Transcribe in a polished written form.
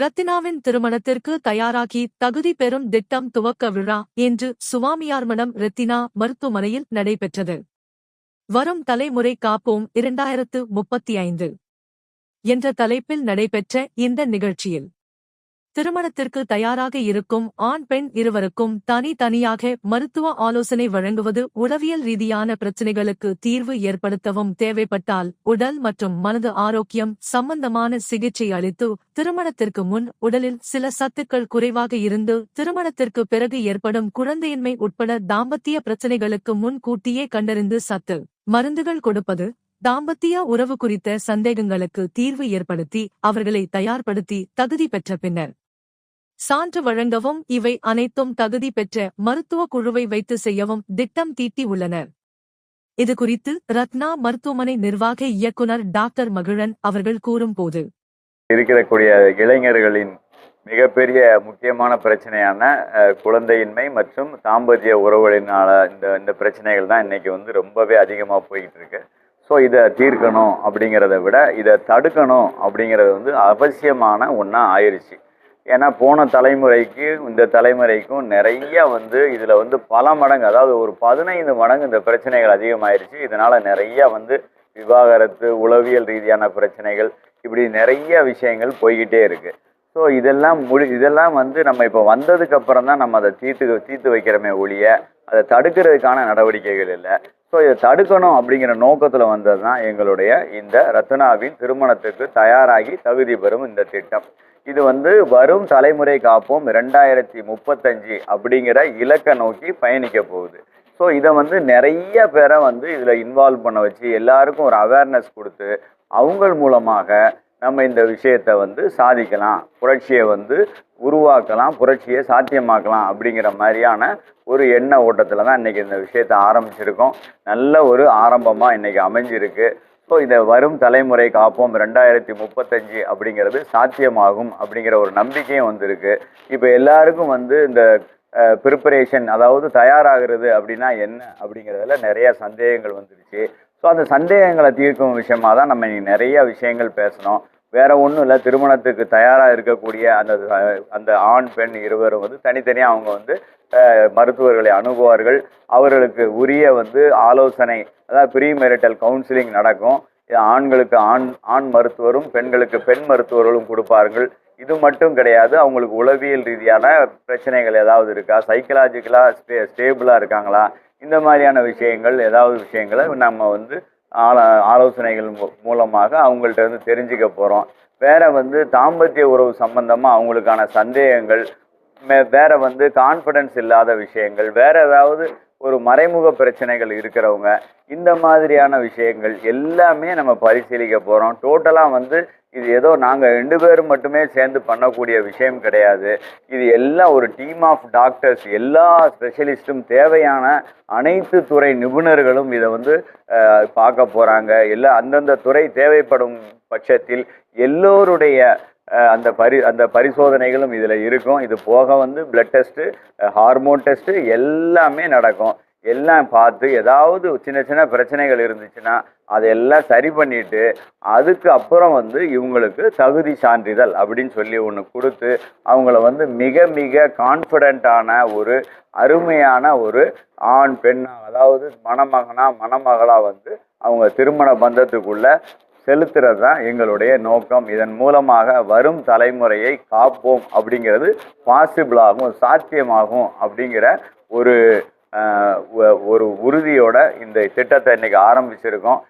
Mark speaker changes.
Speaker 1: ரத்தினாவின் திருமணத்திற்கு தயாராகி தகுதி பெறும் திட்டம் துவக்க விழா இன்று சுவாமியார்மடம் ரத்தினா மருத்துவமனையில் நடைபெற்றது. வரும் தலைமுறை காப்போம் 2035 என்ற தலைப்பில் நடைபெற்ற இந்த நிகழ்ச்சியில் திருமணத்திற்கு தயாராக இருக்கும் ஆண் பெண் இருவருக்கும் தனித்தனியாக மருத்துவ ஆலோசனை வழங்குவது, உளவியல் ரீதியான பிரச்சினைகளுக்கு தீர்வு ஏற்படுத்தவும் தேவைப்பட்டால் உடல் மற்றும் மனது ஆரோக்கியம் சம்பந்தமான சிகிச்சை அளித்து, திருமணத்திற்கு முன் உடலில் சில சத்துக்கள் குறைவாக இருந்து திருமணத்திற்கு பிறகு ஏற்படும் குழந்தையின்மை உட்பட தாம்பத்திய பிரச்சினைகளுக்கு முன் கூட்டியே கண்டறிந்து சத்து மருந்துகள் கொடுப்பது, தாம்பத்திய உறவு குறித்த சந்தேகங்களுக்கு தீர்வு ஏற்படுத்தி அவர்களை தயார்படுத்தி தகுதி பெற்ற பின்னர் சான்று வழங்கவும், இவை அனைத்தும் தகுதி பெற்ற மருத்துவ குழுவை வைத்து செய்யவும் திட்டம் தீட்டி உள்ளனர். இதுகுறித்து ரத்னா மருத்துவமனை நிர்வாக இயக்குனர் டாக்டர் மகிழன் அவர்கள் கூறும்போது,
Speaker 2: இருக்கக்கூடிய இளைஞர்களின் மிகப்பெரிய முக்கியமான பிரச்சனையான குழந்தையின்மை மற்றும் தாம்பத்திய உறவுகளினால இந்த பிரச்சனைகள் தான் இன்னைக்கு ரொம்பவே அதிகமாக போய்கிட்டு இருக்கு. ஸோ இதை தீர்க்கணும் அப்படிங்கிறத விட இதை தடுக்கணும் அப்படிங்கிறது அவசியமான ஒன்றா ஆயிடுச்சு. ஏன்னா போன தலைமுறைக்கு இந்த தலைமுறைக்கும் நிறைய இதில் பல மடங்கு, அதாவது ஒரு 15 மடங்கு இந்த பிரச்சனைகள் அதிகமாயிருச்சு. இதனால் நிறைய விவாகரத்து, உளவியல் ரீதியான பிரச்சனைகள், இப்படி நிறைய விஷயங்கள் போய்கிட்டே இருக்குது. ஸோ இதெல்லாம் நம்ம இப்போ வந்ததுக்கு அப்புறம் தான் நம்ம அதை தீர்த்து வைக்கிறோமே ஒழிய அதை தடுக்கிறதுக்கான நடவடிக்கைகள் இல்லை. ஸோ இதை தடுக்கணும் அப்படிங்கிற நோக்கத்தில் வந்தது தான் எங்களுடைய இந்த ரத்னாவின் திருமணத்துக்கு தயாராகி தகுதி பெறும் இந்த திட்டம். இது வரும் தலைமுறை காப்போம் 2035 அப்படிங்கிற இலக்கை நோக்கி பயணிக்க போகுது. ஸோ இதை நிறைய பேரை இதில் இன்வால்வ் பண்ண வச்சு எல்லாருக்கும் ஒரு அவேர்னஸ் கொடுத்து அவங்க மூலமாக நம்ம இந்த விஷயத்தை சாதிக்கலாம், புரட்சியை உருவாக்கலாம், புரட்சியை சாத்தியமாக்கலாம் அப்படிங்கிற மாதிரியான ஒரு எண்ண ஓட்டத்தில் தான் இன்றைக்கி இந்த விஷயத்தை ஆரம்பிச்சிருக்கோம். நல்ல ஒரு ஆரம்பமாக இன்றைக்கி அமைஞ்சிருக்கு. ஸோ இதை வரும் தலைமுறை காப்போம் 2035 அப்படிங்கிறது சாத்தியமாகும் அப்படிங்கிற ஒரு நம்பிக்கையும் வந்திருக்கு. இப்போ எல்லாருக்கும் இந்த ப்ரிப்பரேஷன், அதாவது தயாராகிறது அப்படின்னா என்ன அப்படிங்கிறதுல நிறைய சந்தேகங்கள் வந்துருச்சு. ஸோ அந்த சந்தேகங்களை தீர்க்கும் விஷயமாக தான் நம்ம நிறைய விஷயங்கள் பேசணும். வேற ஒன்றும் இல்லை, திருமணத்துக்கு தயாராக இருக்கக்கூடிய அந்த ஆண் பெண் இருவரும் தனித்தனியாக அவங்க மருத்துவர்களை அணுகுவார்கள். அவர்களுக்கு உரிய ஆலோசனை, அதாவது ப்ரீ மேரிட்டல் கவுன்சிலிங் நடக்கும். ஆண்களுக்கு ஆண் மருத்துவரும் பெண்களுக்கு பெண் மருத்துவர்களும் கொடுப்பார்கள். இது மட்டும் கிடையாது, அவங்களுக்கு உளவியல் ரீதியான பிரச்சனைகள் ஏதாவது இருக்கா, சைக்கலாஜிக்கலாக ஸ்டேபிளாக இருக்காங்களா, இந்த மாதிரியான விஷயங்களை நம்ம ஆலோசனைகள் மூலமாக அவங்கள்ட்ட தெரிஞ்சுக்க போகிறோம். வேற தாம்பத்திய உறவு சம்பந்தமாக அவங்களுக்கான சந்தேகங்கள், வேற கான்ஃபிடன்ஸ் இல்லாத விஷயங்கள், வேற ஏதாவது ஒரு மறைமுக பிரச்சனைகள் இருக்கிறவங்க, இந்த மாதிரியான விஷயங்கள் எல்லாமே நம்ம பரிசீலிக்க போகிறோம். டோட்டலாக இது ஏதோ நாங்கள் 2 பேரும் மட்டுமே சேர்ந்து பண்ணக்கூடிய விஷயம் கிடையாது. இது எல்லாம் ஒரு டீம் ஆஃப் டாக்டர்ஸ், எல்லா ஸ்பெஷலிஸ்ட்டும், தேவையான அனைத்து துறை நிபுணர்களும் இதை பார்க்க போகிறாங்க. அந்தந்த துறை தேவைப்படும் பட்சத்தில் எல்லோருடைய அந்த பரிசோதனைகளும் இதில் இருக்கும். இது போக பிளட் டெஸ்ட்டு, ஹார்மோன் டெஸ்ட்டு எல்லாமே நடக்கும். எல்லாம் பார்த்து ஏதாவது சின்ன சின்ன பிரச்சனைகள் இருந்துச்சுன்னா அதையெல்லாம் சரி பண்ணிட்டு அதுக்கு அப்புறம் இவங்களுக்கு தகுதி சான்றிதழ் அப்படின்னு சொல்லி ஒன்று கொடுத்து அவங்கள மிக மிக கான்ஃபிடென்ட்டான ஒரு அருமையான ஒரு ஆண் பெண், அதாவது மணமகளாக அவங்க திருமண பந்தத்துக்குள்ள செலுத்துறது தான் எங்களுடைய நோக்கம். இதன் மூலமாக வரும் தலைமுறையை காப்போம் அப்படிங்கிறது பாசிபிளாகும், சாத்தியமாகும் அப்படிங்கிற ஒரு உறுதியோட இந்த திட்டத்தை இன்னைக்கு ஆரம்பிச்சிருக்கோம்.